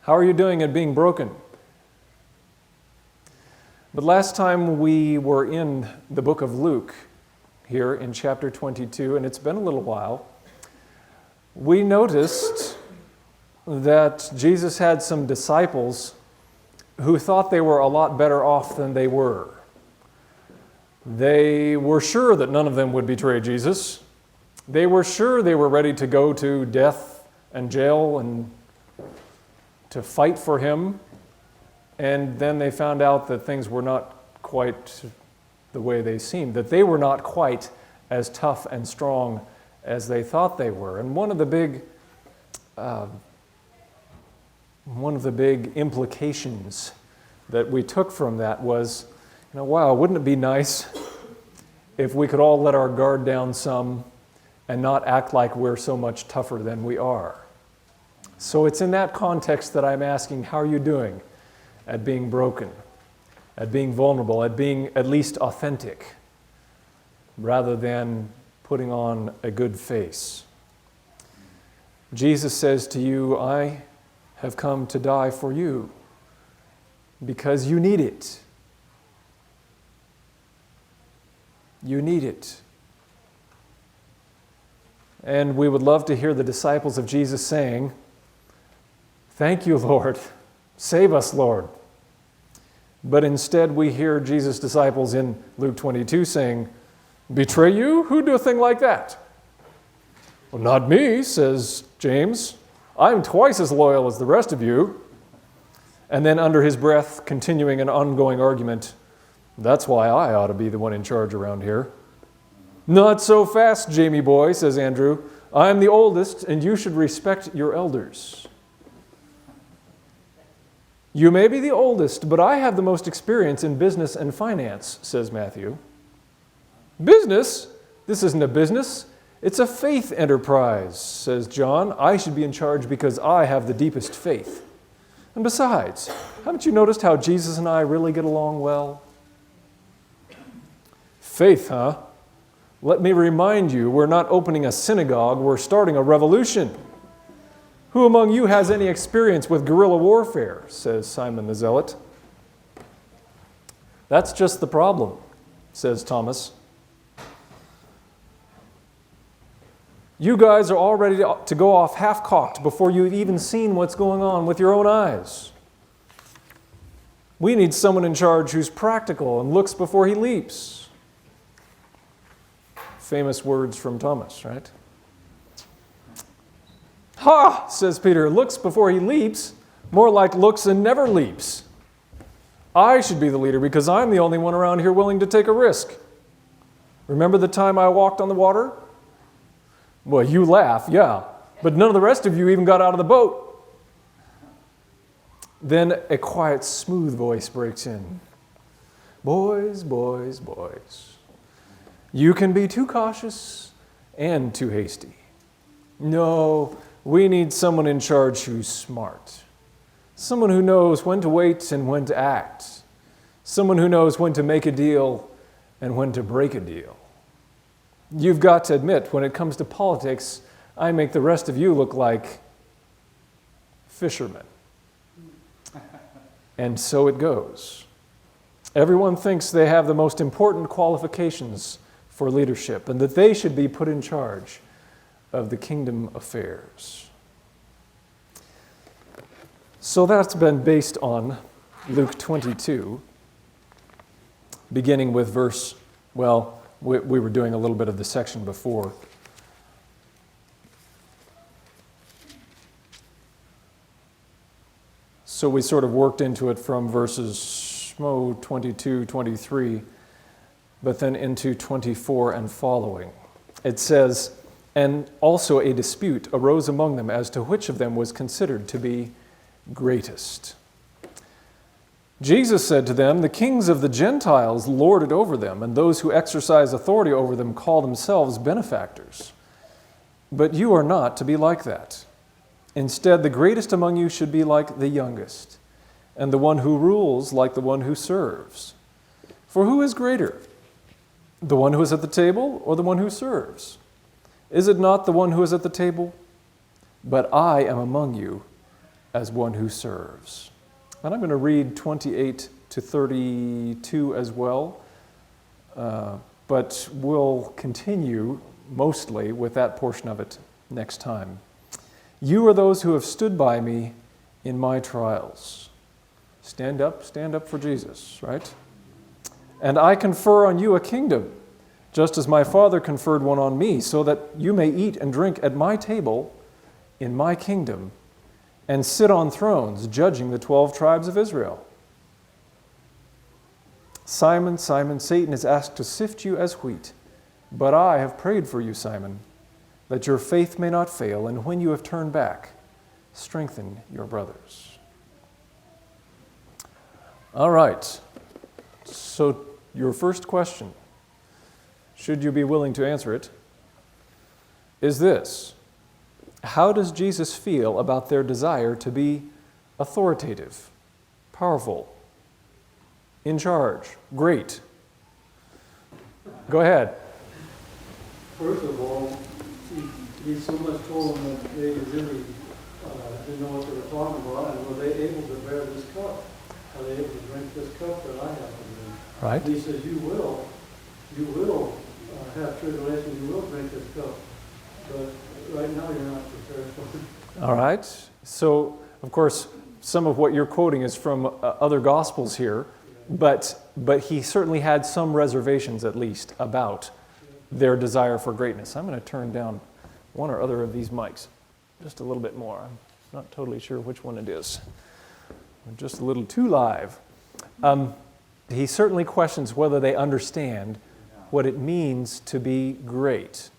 How are you doing at being broken? But last time we were in the book of Luke, here in chapter 22, and it's been a little while, we noticed that Jesus had some disciples who thought they were a lot better off than they were. They were sure that none of them would betray Jesus. They were sure they were ready to go to death and jail and to fight for him. And then they found out that things were not quite the way they seemed, that they were not quite as tough and strong as they thought they were. And one of the big implications that we took from that was, wow, wouldn't it be nice if we could all let our guard down some and not act like we're so much tougher than we are? So it's in that context that I'm asking, how are you doing at being broken, at being vulnerable, at being at least authentic, rather than putting on a good face? Jesus says to you, I have come to die for you because you need it. You need it. And we would love to hear the disciples of Jesus saying, thank you, Lord. Save us, Lord. But instead we hear Jesus' disciples in Luke 22 saying, betray you? Who do a thing like that? Well, not me, says James. I'm twice as loyal as the rest of you. And then under his breath, continuing an ongoing argument, that's why I ought to be the one in charge around here. Not so fast, Jamie boy, says Andrew. I'm the oldest, and you should respect your elders. You may be the oldest, but I have the most experience in business and finance, says Matthew. Business? This isn't a business. It's a faith enterprise, says John. I should be in charge because I have the deepest faith. And besides, haven't you noticed how Jesus and I really get along well? Faith, huh? Let me remind you, we're not opening a synagogue, we're starting a revolution. Who among you has any experience with guerrilla warfare, says Simon the Zealot. That's just the problem, says Thomas. You guys are all ready to go off half-cocked before you've even seen what's going on with your own eyes. We need someone in charge who's practical and looks before he leaps. Famous words from Thomas, right? Ha, says Peter, looks before he leaps, more like looks and never leaps. I should be the leader because I'm the only one around here willing to take a risk. Remember the time I walked on the water? Well, you laugh, yeah, but none of the rest of you even got out of the boat. Then a quiet, smooth voice breaks in. Boys, boys, boys, you can be too cautious and too hasty. No, we need someone in charge who's smart. Someone who knows when to wait and when to act. Someone who knows when to make a deal and when to break a deal. You've got to admit, when it comes to politics, I make the rest of you look like fishermen. And so it goes. Everyone thinks they have the most important qualifications for leadership and that they should be put in charge of the kingdom affairs. So that's been based on Luke 22, beginning with verse, we were doing a little bit of the section before. So we sort of worked into it from verses 22, 23, but then into 24 and following. It says, and also a dispute arose among them as to which of them was considered to be greatest. Jesus said to them, the kings of the Gentiles lord it over them, and those who exercise authority over them call themselves benefactors. But you are not to be like that. Instead, the greatest among you should be like the youngest, and the one who rules like the one who serves. For who is greater, the one who is at the table or the one who serves? Is it not the one who is at the table? But I am among you as one who serves. And I'm going to read 28 to 32 as well, but we'll continue mostly with that portion of it next time. You are those who have stood by me in my trials. Stand up for Jesus, right? And I confer on you a kingdom, just as my Father conferred one on me, so that you may eat and drink at my table in my kingdom, and sit on thrones, judging the 12 tribes of Israel. Simon, Simon, Satan is asked to sift you as wheat, but I have prayed for you, Simon, that your faith may not fail, and when you have turned back, strengthen your brothers. All right, so your first question, should you be willing to answer it, is this: how does Jesus feel about their desire to be authoritative, powerful, in charge, great? Go ahead. First of all, he so much told them that they really didn't know what they were talking about, and were they able to bear this cup? Are they able to drink this cup that I have to drink? Right. And he says, you will have tribulation, you will drink this cup, but right now you're not prepared for it. All right. So, of course, some of what you're quoting is from other Gospels here, but he certainly had some reservations, at least, about their desire for greatness. I'm going to turn down one or other of these mics just a little bit more. I'm not totally sure which one it is. I'm just a little too live. He certainly questions whether they understand what it means to be great.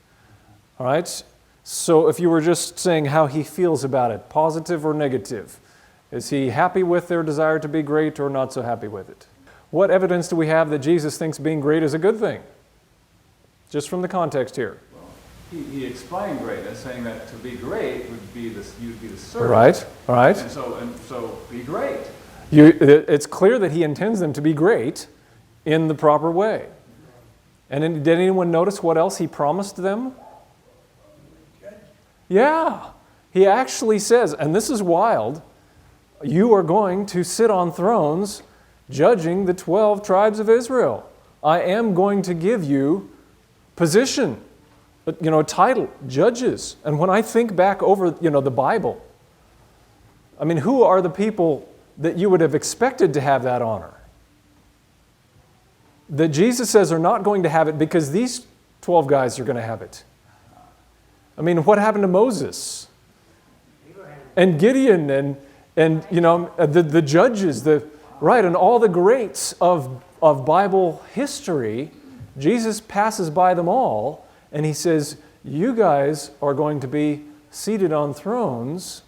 All right? So if you were just saying how he feels about it, positive or negative, is he happy with their desire to be great or not so happy with it? What evidence do we have that Jesus thinks being great is a good thing? Just from the context here. Well, he explained greatness, saying that to be great would be you'd be the servant. Right, right. And so be great. It's clear that he intends them to be great in the proper way. And did anyone notice what else he promised them? Yeah. He actually says, and this is wild, you are going to sit on thrones judging the 12 tribes of Israel. I am going to give you position, title, judges. And when I think back over, the Bible, I mean, who are the people that you would have expected to have that honor? That Jesus says are not going to have it because these 12 guys are going to have it. I mean, what happened to Moses? And Gideon and the judges, and all the greats of Bible history. Jesus passes by them all and he says, you guys are going to be seated on thrones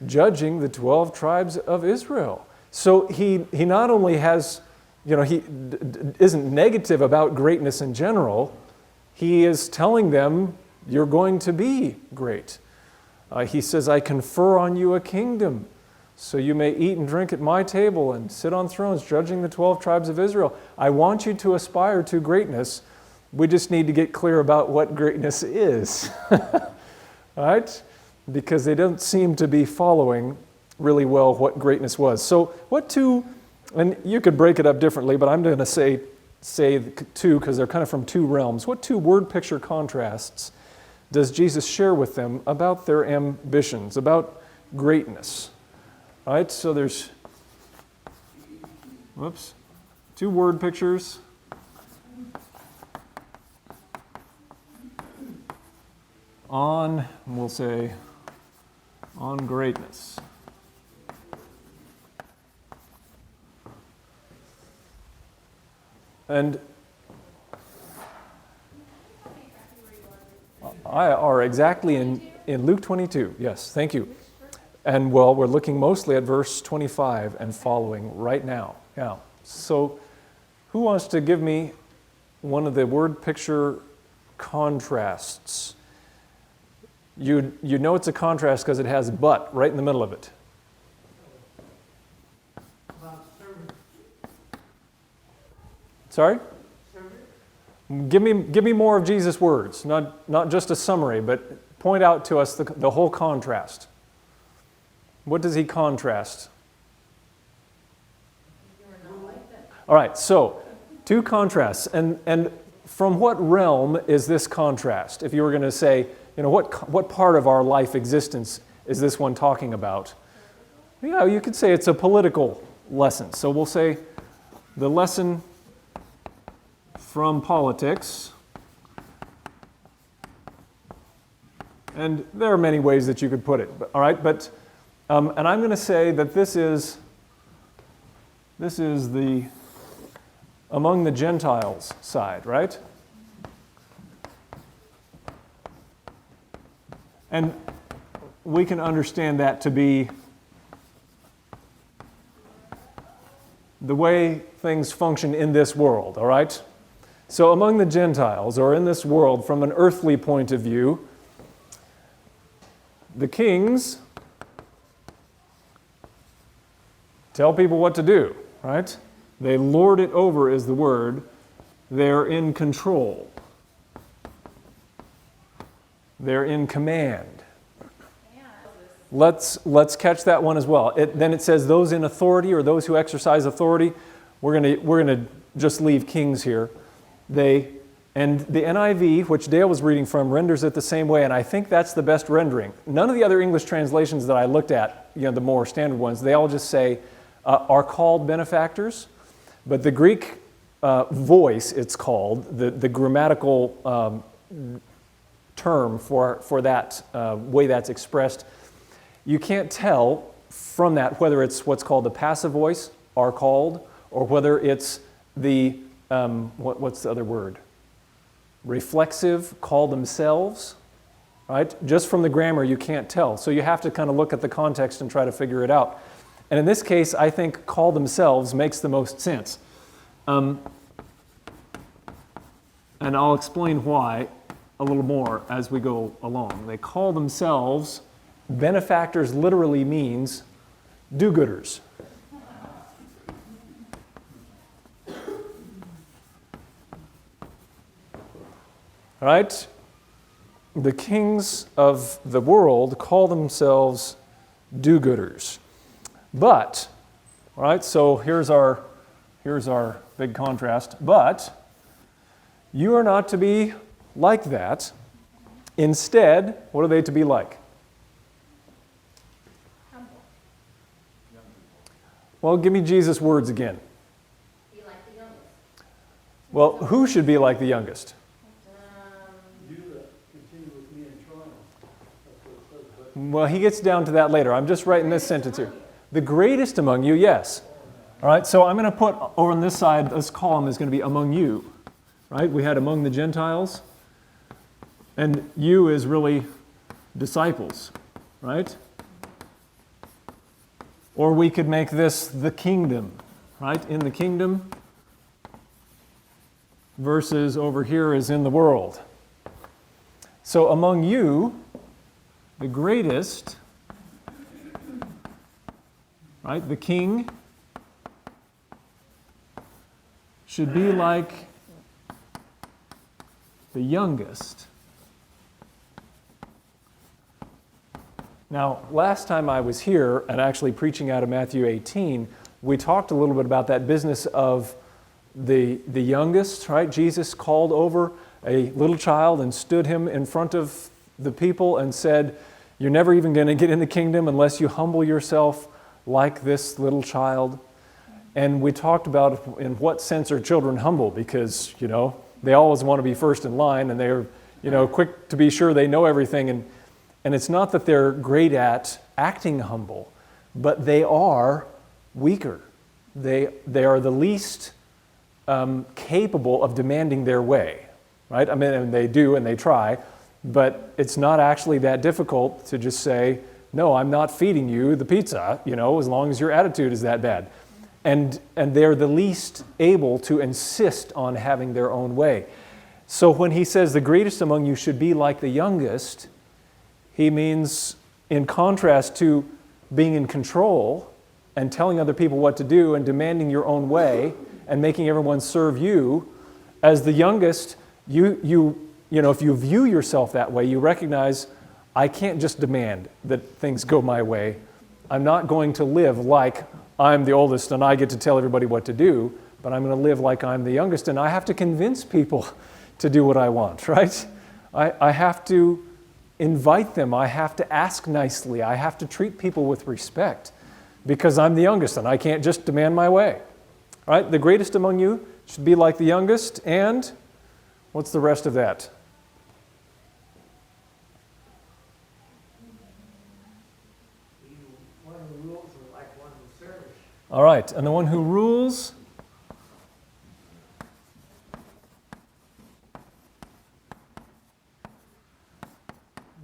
judging the 12 tribes of Israel. So he not only has, he isn't negative about greatness in general, he is telling them you're going to be great. He says, I confer on you a kingdom, so you may eat and drink at my table and sit on thrones judging the 12 tribes of Israel. I want you to aspire to greatness. We just need to get clear about what greatness is. Right? Because they don't seem to be following really well what greatness was. So what two, and you could break it up differently, but I'm going to say two because they're kind of from two realms. What two word picture contrasts does Jesus share with them about their ambitions, about greatness? All right, so there's, two word pictures. We'll say, on greatness. And I are exactly in Luke 22. Yes, thank you. And well, we're looking mostly at verse 25 and following right now. Yeah. So who wants to give me one of the word picture contrasts? You know it's a contrast because it has but right in the middle of it. Sorry? Give me more of Jesus' words, not just a summary, but point out to us the whole contrast. What does he contrast? All right, so two contrasts. And from what realm is this contrast? If you were going to say, what part of our life existence is this one talking about? Yeah, you could say it's a political lesson. So we'll say the lesson from politics. And there are many ways that you could put it. All right, but and I'm going to say that this is the among the Gentiles side, right? And we can understand that to be the way things function in this world, all right? So among the Gentiles, or in this world, from an earthly point of view, the kings tell people what to do, right? They lord it over is the word. They're in control. They're in command. Let's catch that one as well. Then it says those in authority or those who exercise authority. We're gonna just leave kings here. And the NIV, which Dale was reading from, renders it the same way, and I think that's the best rendering. None of the other English translations that I looked at, the more standard ones, they all just say are called benefactors. But the Greek voice, it's called, the grammatical term for that way that's expressed, you can't tell from that whether it's what's called the passive voice, are called, or whether it's the, what's the other word? Reflexive, call themselves, right? Just from the grammar, you can't tell. So you have to kind of look at the context and try to figure it out. And in this case, I think call themselves makes the most sense. And I'll explain why a little more as we go along. They call themselves, benefactors literally means do-gooders. All right? The kings of the world call themselves do-gooders. But, all right, so here's our big contrast. But you are not to be like that. Instead, what are they to be like? Humble. Well, give me Jesus' words again. Be like the youngest. Well, who should be like the youngest? You that continue with me in triumph. That's what it says. But Well, he gets down to that later. I'm just writing this sentence here. The greatest among you, yes. All right, so I'm going to put over on this side, this column is going to be among you. Right? We had among the Gentiles. And you is really disciples, right? Or we could make this the kingdom, right? In the kingdom versus over here is in the world. So among you, the greatest, right? The king should be like the youngest. Now, last time I was here and actually preaching out of Matthew 18, we talked a little bit about that business of the youngest, right? Jesus called over a little child and stood him in front of the people and said, "You're never even going to get in the kingdom unless you humble yourself like this little child." And we talked about in what sense are children humble, because, they always want to be first in line and they're, quick to be sure they know everything. And it's not that they're great at acting humble, but they are weaker. They are the least capable of demanding their way, right? I mean, and they do and they try, but it's not actually that difficult to just say, "No, I'm not feeding you the pizza, as long as your attitude is that bad." And they're the least able to insist on having their own way. So when he says the greatest among you should be like the youngest, he means, in contrast to being in control and telling other people what to do and demanding your own way and making everyone serve you, as the youngest, if you view yourself that way, you recognize, I can't just demand that things go my way. I'm not going to live like I'm the oldest and I get to tell everybody what to do, but I'm going to live like I'm the youngest, and I have to convince people to do what I want, right? I have to invite them. I have to ask nicely. I have to treat people with respect because I'm the youngest and I can't just demand my way. All right? The greatest among you should be like the youngest, and what's the rest of that? One who rules is like one who serves. All right, and the one who rules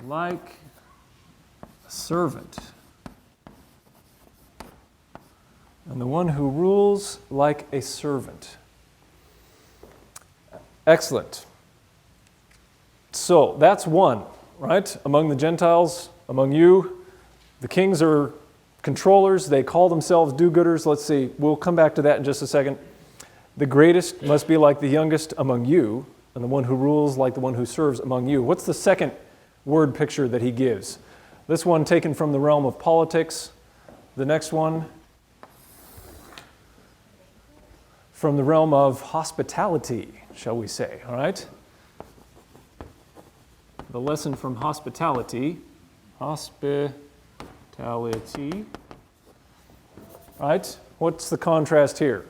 like a servant. And the one who rules like a servant. Excellent. So that's one, right? Among the Gentiles, among you, the kings are controllers. They call themselves do-gooders. Let's see. We'll come back to that in just a second. The greatest must be like the youngest among you, and the one who rules like the one who serves among you. What's the second word picture that he gives? This one taken from the realm of politics. The next one from the realm of hospitality, shall we say, all right? The lesson from hospitality. Hospitality. Right? What's the contrast here?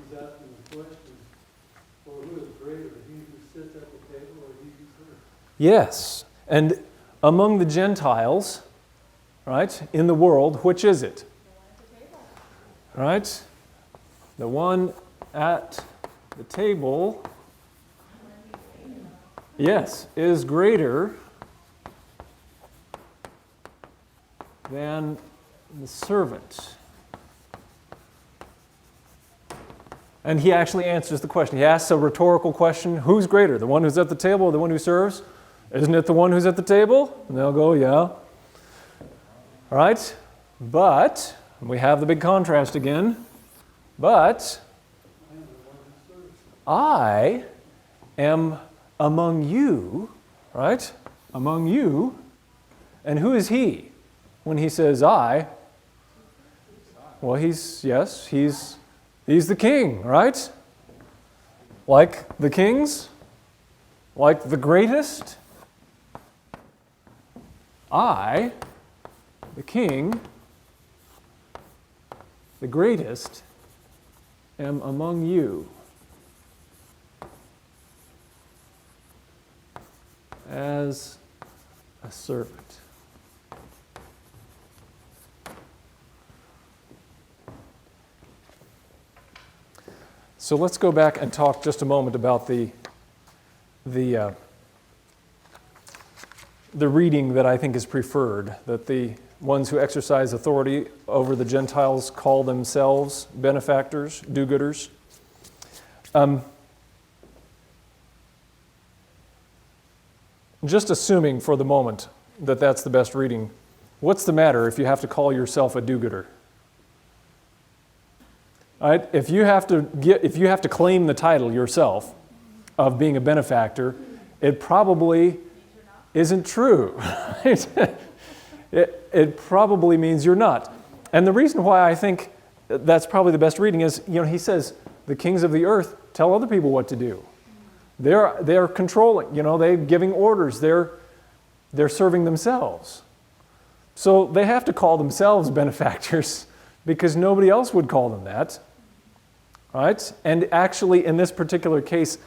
He's asking the question, well, who is greater, he who sits at the table or he who serves? Yes. And among the Gentiles, right, in the world, which is it? Right? The one at the table, yes, is greater than the servant. And he actually answers the question. He asks a rhetorical question. Who's greater, the one who's at the table or the one who serves? Isn't it the one who's at the table? And they'll go, yeah. All right? But, we have the big contrast again. But, I am among you, right? Among you. And who is he? When he says I, well, he's the king, right? Like the kings? Like the greatest? I, the king, the greatest, am among you as a servant. So let's go back and talk just a moment about the reading that I think is preferred, that the ones who exercise authority over the Gentiles call themselves benefactors, do-gooders. Just assuming for the moment that that's the best reading, what's the matter if you have to call yourself a do-gooder? All right, if you have to claim the title yourself of being a benefactor, it probably isn't true. It probably means you're not. And the reason why I think that's probably the best reading is, he says, the kings of the earth tell other people what to do. They're controlling, they're giving orders, they're serving themselves. So they have to call themselves benefactors because nobody else would call them that. Right? And actually, in this particular case,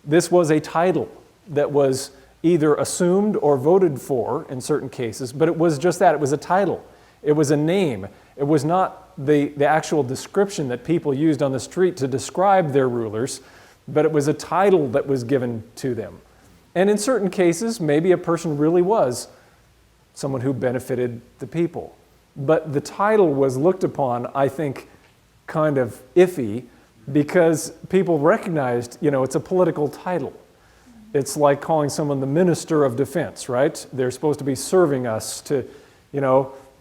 this was a title that was either assumed or voted for in certain cases, but it was just that. It was a title. It was a name. It was not the actual description that people used on the street to describe their rulers, but it was a title that was given to them. And in certain cases, maybe a person really was someone who benefited the people. But the title was looked upon, I think, kind of iffy, because people recognized, it's a political title. It's like calling someone the Minister of Defense, right? They're supposed to be serving us to,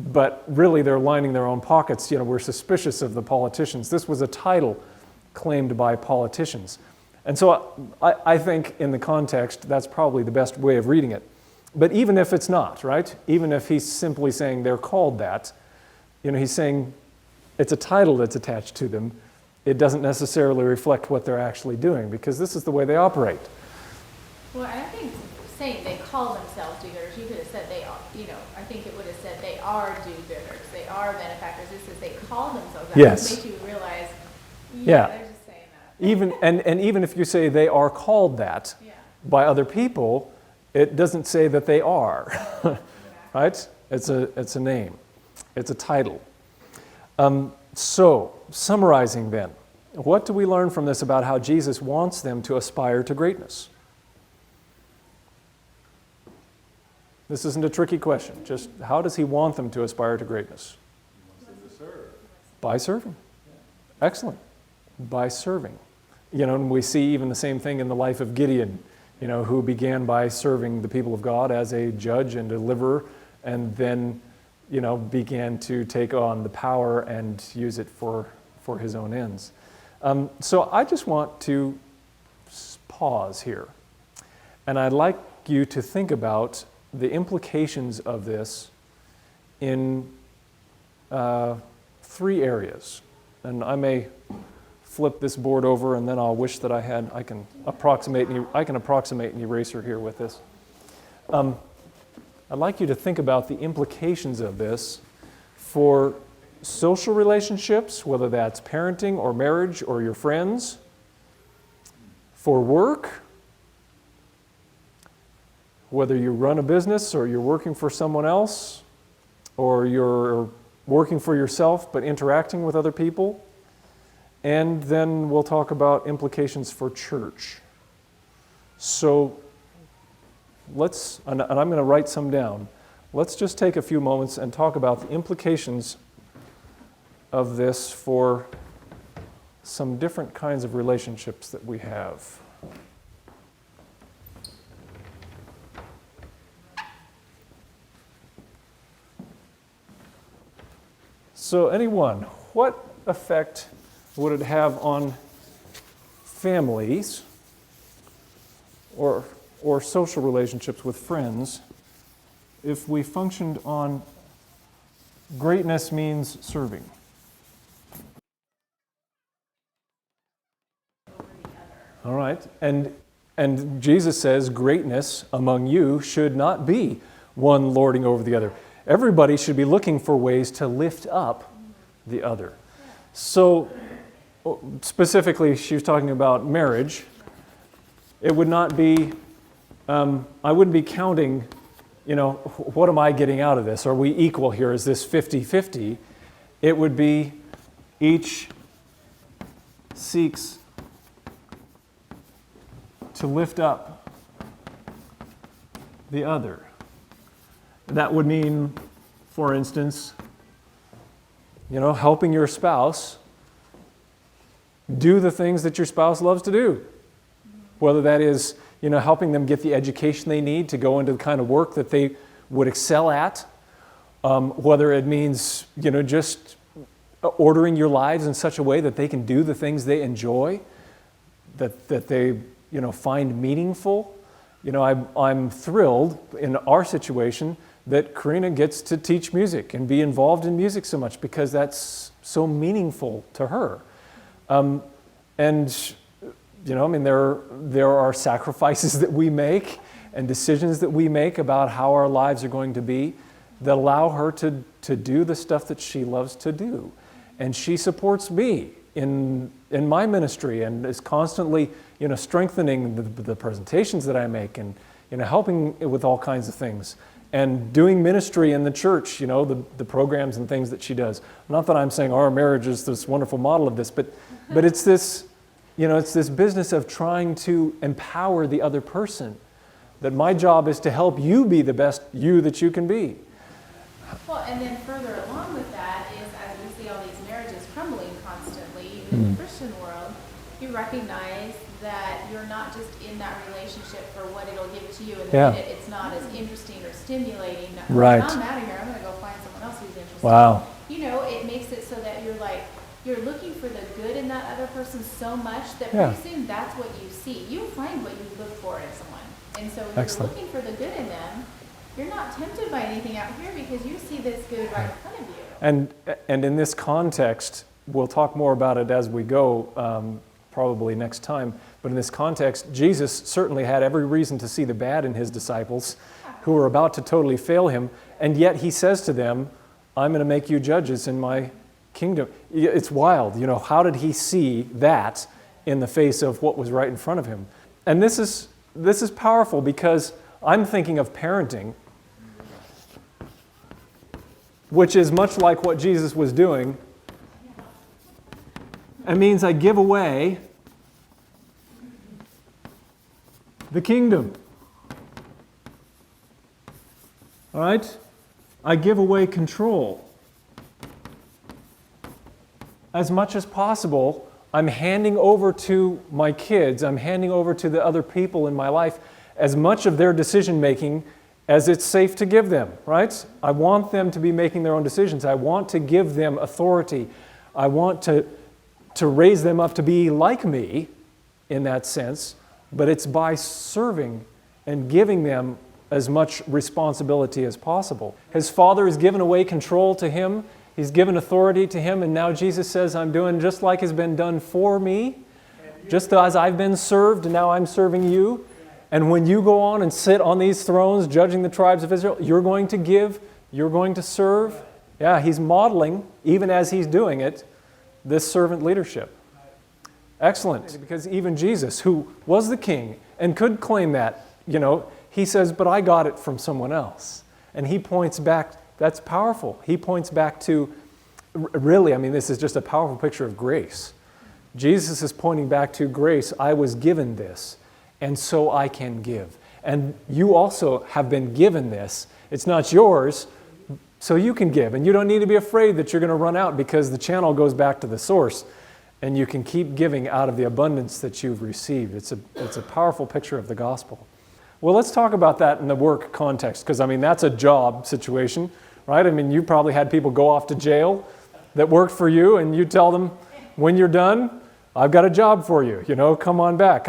but really they're lining their own pockets. We're suspicious of the politicians. This was a title claimed by politicians. And so I think in the context, that's probably the best way of reading it. But even if it's not, right? Even if he's simply saying they're called that, he's saying it's a title that's attached to them. It doesn't necessarily reflect what they're actually doing, because this is the way they operate. Well, I think saying they call themselves do-gooders, you could have said they are, I think it would have said they are do-gooders, they are benefactors. This is they call themselves that. Yes. It makes you realize, Yeah. they're just saying that. Even if you say they are called that by other people, it doesn't say that they are, right? It's a name. It's a title. So, summarizing then, what do we learn from this about how Jesus wants them to aspire to greatness? This isn't a tricky question. Just how does he want them to aspire to greatness? He wants them to serve. By serving. Excellent. By serving. And we see even the same thing in the life of Gideon, who began by serving the people of God as a judge and deliverer, and then, began to take on the power and use it for his own ends. So I just want to pause here, and I'd like you to think about the implications of this in 3 areas. And I may flip this board over, and then I'll wish that I can approximate an eraser here with this. I'd like you to think about the implications of this for social relationships, whether that's parenting or marriage or your friends, for work, whether you run a business or you're working for someone else, or you're working for yourself but interacting with other people. And then we'll talk about implications for church. So and I'm going to write some down. Let's just take a few moments and talk about the implications of this for some different kinds of relationships that we have. So anyone, what effect would it have on families or social relationships with friends if we functioned on greatness means serving? All right, and Jesus says greatness among you should not be one lording over the other. Everybody should be looking for ways to lift up the other. So specifically, she was talking about marriage. It would not be, I wouldn't be counting, what am I getting out of this? Are we equal here? Is this 50-50? It would be each seeks to lift up the other. That would mean, for instance, helping your spouse do the things that your spouse loves to do. Whether that is, helping them get the education they need to go into the kind of work that they would excel at. Whether it means, just ordering your lives in such a way that they can do the things they enjoy, that they, find meaningful. I'm thrilled in our situation that Karina gets to teach music and be involved in music so much, because that's so meaningful to her. There are sacrifices that we make and decisions that we make about how our lives are going to be that allow her to do the stuff that she loves to do. And she supports me in my ministry and is constantly, strengthening the presentations that I make and, helping with all kinds of things. And doing ministry in the church, the programs and things that she does. Not that I'm saying our marriage is this wonderful model of this, but it's this, it's this business of trying to empower the other person. That my job is to help you be the best you that you can be. Well, and then further along with that is, as we see all these marriages crumbling constantly, even in the Christian world, you recognize that you're not just in that relationship for what it'll give to you, and the minute it's not as interesting or stimulating. Right. I'm out of here. I'm going to go find someone else who's interested. Wow. It makes it so that you're looking for the good in that other person so much that pretty soon that's what you see. You find what you look for in someone. And so you're looking for the good in them, you're not tempted by anything out here because you see this good right in front of you. And in this context, we'll talk more about it as we go, probably next time. But in this context, Jesus certainly had every reason to see the bad in his disciples who were about to totally fail him. And yet he says to them, I'm going to make you judges in my kingdom. It's wild. How did he see that in the face of what was right in front of him? And this is powerful because I'm thinking of parenting, which is much like what Jesus was doing. It means I give away the kingdom. All right? I give away control. As much as possible, I'm handing over to my kids, I'm handing over to the other people in my life as much of their decision making as it's safe to give them, right? I want them to be making their own decisions. I want to give them authority. I want to raise them up to be like me in that sense, but it's by serving and giving them as much responsibility as possible. His Father has given away control to him. He's given authority to him, and now Jesus says, I'm doing just like has been done for me, just as I've been served, and now I'm serving you. And when you go on and sit on these thrones judging the tribes of Israel, you're going to give, you're going to serve. Yeah, he's modeling, even as he's doing it, this servant leadership. Excellent, because even Jesus, who was the king and could claim that, he says, but I got it from someone else. And he points back, that's powerful. He points back to, really, this is just a powerful picture of grace. Jesus is pointing back to grace. I was given this, and so I can give. And you also have been given this. It's not yours, so you can give. And you don't need to be afraid that you're going to run out because the channel goes back to the source, and you can keep giving out of the abundance that you've received. It's a powerful picture of the gospel. Well, let's talk about that in the work context, because that's a job situation, right? You probably had people go off to jail that worked for you, and you tell them, when you're done, I've got a job for you, come on back.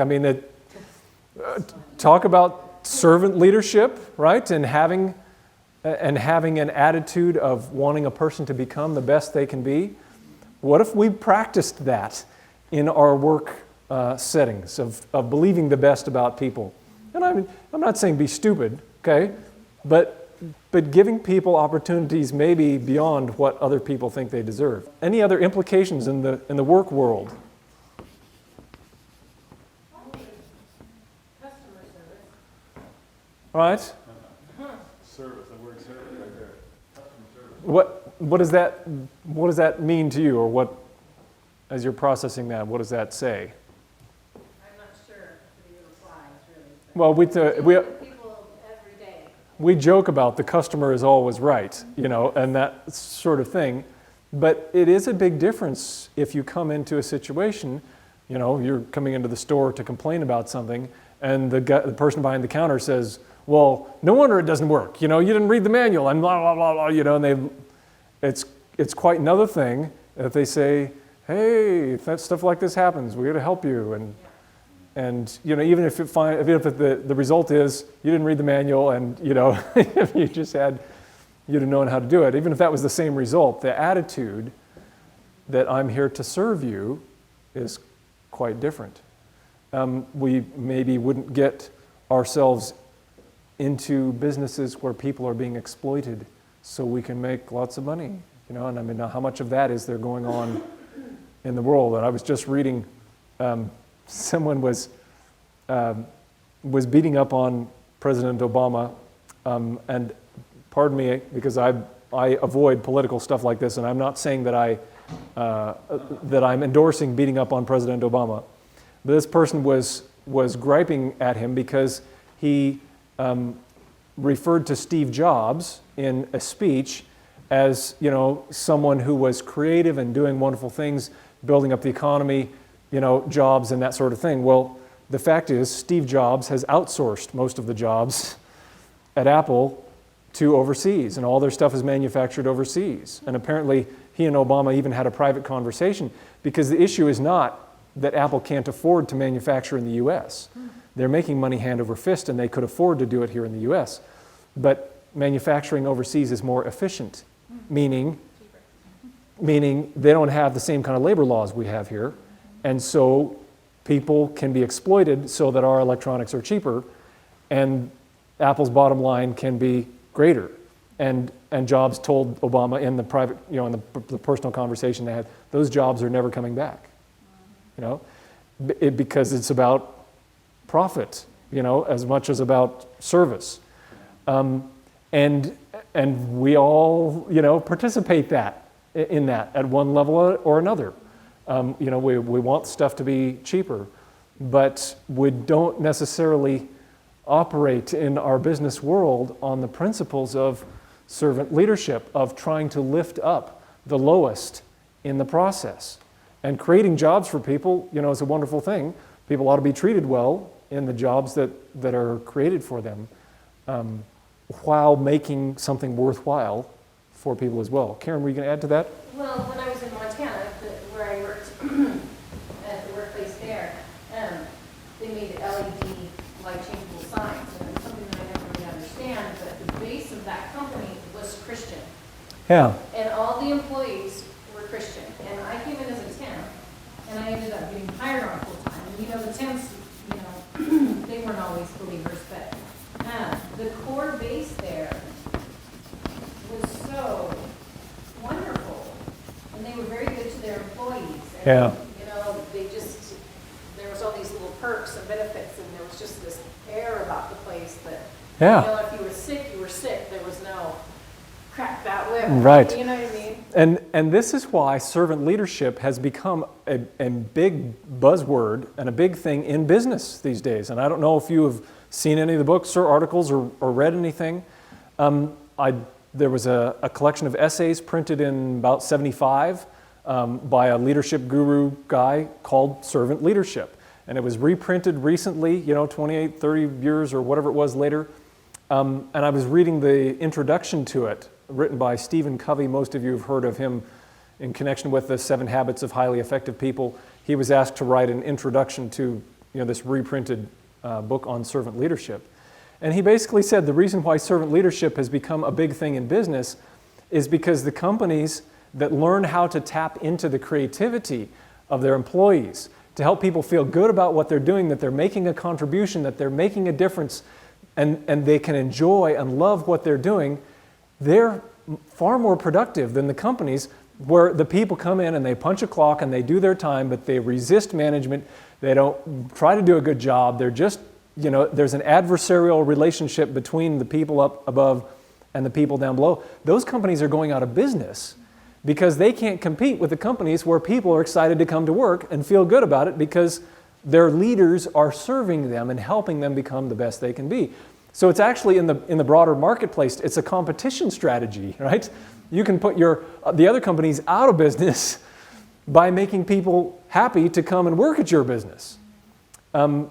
Talk about servant leadership, right? And having an attitude of wanting a person to become the best they can be. What if we practiced that in our work settings of believing the best about people? And I'm not saying be stupid, okay? But giving people opportunities maybe beyond what other people think they deserve. Any other implications in the work world? Customer service. All right? Service, the word service right there. Customer service. What does that mean to you, or what, as you're processing that, what does that say? I'm not sure if it applies, really. Well, People every day. we joke about the customer is always right, and that sort of thing. But it is a big difference if you come into a situation, you're coming into the store to complain about something, and the person behind the counter says, well, no wonder it doesn't work. You didn't read the manual, and blah, blah, blah, blah, and it's quite another thing if they say, hey, if that stuff like this happens, we're going to help you. And even if the result is you didn't read the manual and, if you didn't know how to do it, even if that was the same result, the attitude that I'm here to serve you is quite different. We maybe wouldn't get ourselves into businesses where people are being exploited so we can make lots of money, and how much of that is there going on in the world? And I was just reading, someone was beating up on President Obama, and pardon me because I avoid political stuff like this, and I'm not saying that I'm endorsing beating up on President Obama, but this person was griping at him because he referred to Steve Jobs in a speech as someone who was creative and doing wonderful things, building up the economy, jobs and that sort of thing. Well, the fact is Steve Jobs has outsourced most of the jobs at Apple to overseas, and all their stuff is manufactured overseas. And apparently he and Obama even had a private conversation, because the issue is not that Apple can't afford to manufacture in the U.S. They're making money hand over fist, and they could afford to do it here in the U.S. But manufacturing overseas is more efficient, meaning they don't have the same kind of labor laws we have here, and so people can be exploited so that our electronics are cheaper, and Apple's bottom line can be greater. And Jobs told Obama in the private, in the personal conversation they had, those jobs are never coming back, because it's about profit, as much as about service. And we all, participate in that at one level or another. We want stuff to be cheaper, but we don't necessarily operate in our business world on the principles of servant leadership, of trying to lift up the lowest in the process. And creating jobs for people, is a wonderful thing. People ought to be treated well in the jobs that are created for them, while making something worthwhile for people as well. Karen, were you going to add to that? Well, when I was in Montana, where I worked at the workplace there, they made LED light-changeable signs, and it's something that I never really understand, but the base of that company was Christian. Yeah. And all the employees were Christian. And I came in as a temp, and I ended up getting hired on full-time. And the temps, they weren't always believers, but the core base there was so wonderful, and they were very good to their employees. And, Yeah. There was all these little perks and benefits, and there was just this air about the place that, Yeah. if you were sick, you were sick. There was no crack that whip. Right. You know what I mean? And this is why servant leadership has become a big buzzword and a big thing in business these days. And I don't know if you have seen any of the books or articles or read anything. There was a collection of essays printed in about 75 by a leadership guru guy called Servant Leadership. And it was reprinted recently, 28, 30 years or whatever it was later. And I was reading the introduction to it, written by Stephen Covey. Most of you have heard of him in connection with the 7 Habits of Highly Effective People. He was asked to write an introduction to this reprinted book on servant leadership. And he basically said the reason why servant leadership has become a big thing in business is because the companies that learn how to tap into the creativity of their employees to help people feel good about what they're doing, that they're making a contribution, that they're making a difference, and they can enjoy and love what they're doing, they're far more productive than the companies where the people come in and they punch a clock and they do their time, but they resist management. They don't try to do a good job. They're just, there's an adversarial relationship between the people up above and the people down below. Those companies are going out of business because they can't compete with the companies where people are excited to come to work and feel good about it because their leaders are serving them and helping them become the best they can be. So it's actually in the broader marketplace, it's a competition strategy, right? You can put the other companies out of business by making people happy to come and work at your business. I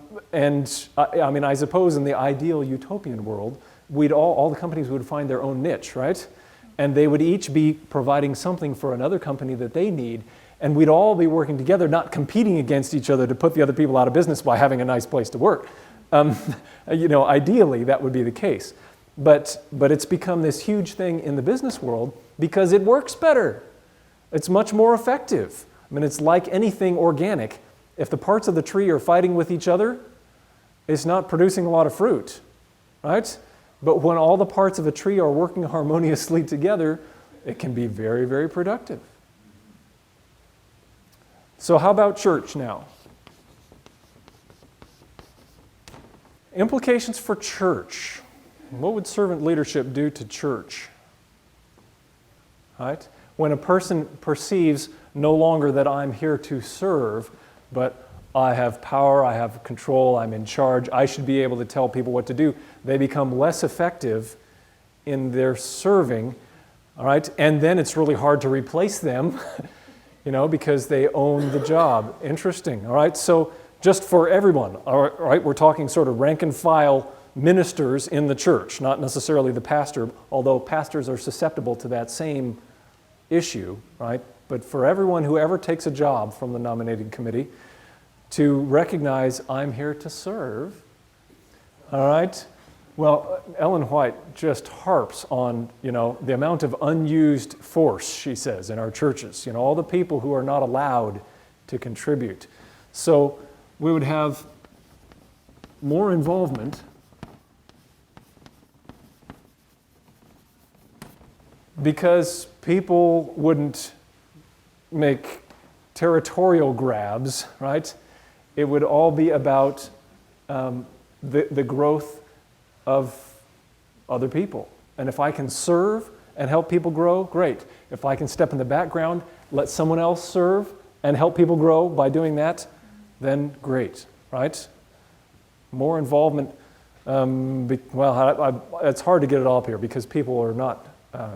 suppose in the ideal utopian world, all the companies would find their own niche, right? And they would each be providing something for another company that they need, and we'd all be working together, not competing against each other to put the other people out of business by having a nice place to work. Ideally, that would be the case. But it's become this huge thing in the business world because it works better. It's much more effective. It's like anything organic. If the parts of the tree are fighting with each other, it's not producing a lot of fruit, right? But when all the parts of a tree are working harmoniously together, it can be very, very productive. So how about church now? Implications for church. What would servant leadership do to church? Right? When a person perceives no longer that I'm here to serve, but I have power, I have control, I'm in charge, I should be able to tell people what to do, they become less effective in their serving, all right? And then it's really hard to replace them, because they own the job. Interesting, all right? So just for everyone, all right, we're talking sort of rank and file ministers in the church, not necessarily the pastor, although pastors are susceptible to that same issue, right? But for everyone who ever takes a job from the nominating committee, to recognize I'm here to serve, all right? Well, Ellen White just harps on, the amount of unused force, she says, in our churches. All the people who are not allowed to contribute. So we would have more involvement because people wouldn't make territorial grabs, right? It would all be about the growth of other people. And if I can serve and help people grow, great. If I can step in the background, let someone else serve and help people grow by doing that, then great, right? More involvement. It's hard to get it all up here because people are not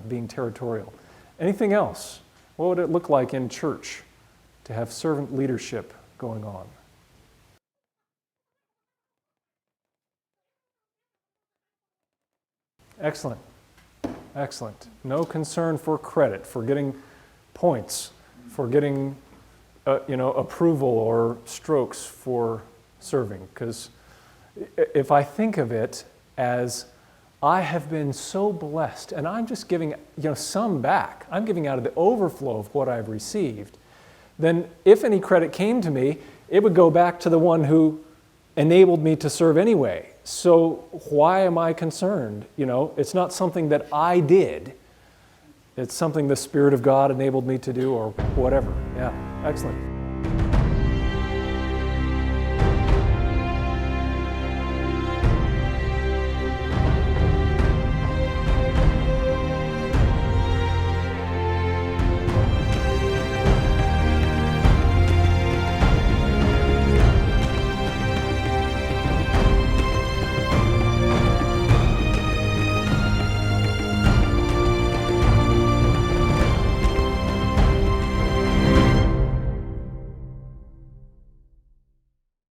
being territorial. Anything else? What would it look like in church to have servant leadership going on? Excellent. Excellent. No concern for credit, for getting points, for getting approval or strokes for serving. Because if I think of it as I have been so blessed, and I'm just giving some back, I'm giving out of the overflow of what I've received, then if any credit came to me, it would go back to the one who enabled me to serve anyway. So why am I concerned? It's not something that I did. It's something the Spirit of God enabled me to do or whatever. Yeah, excellent.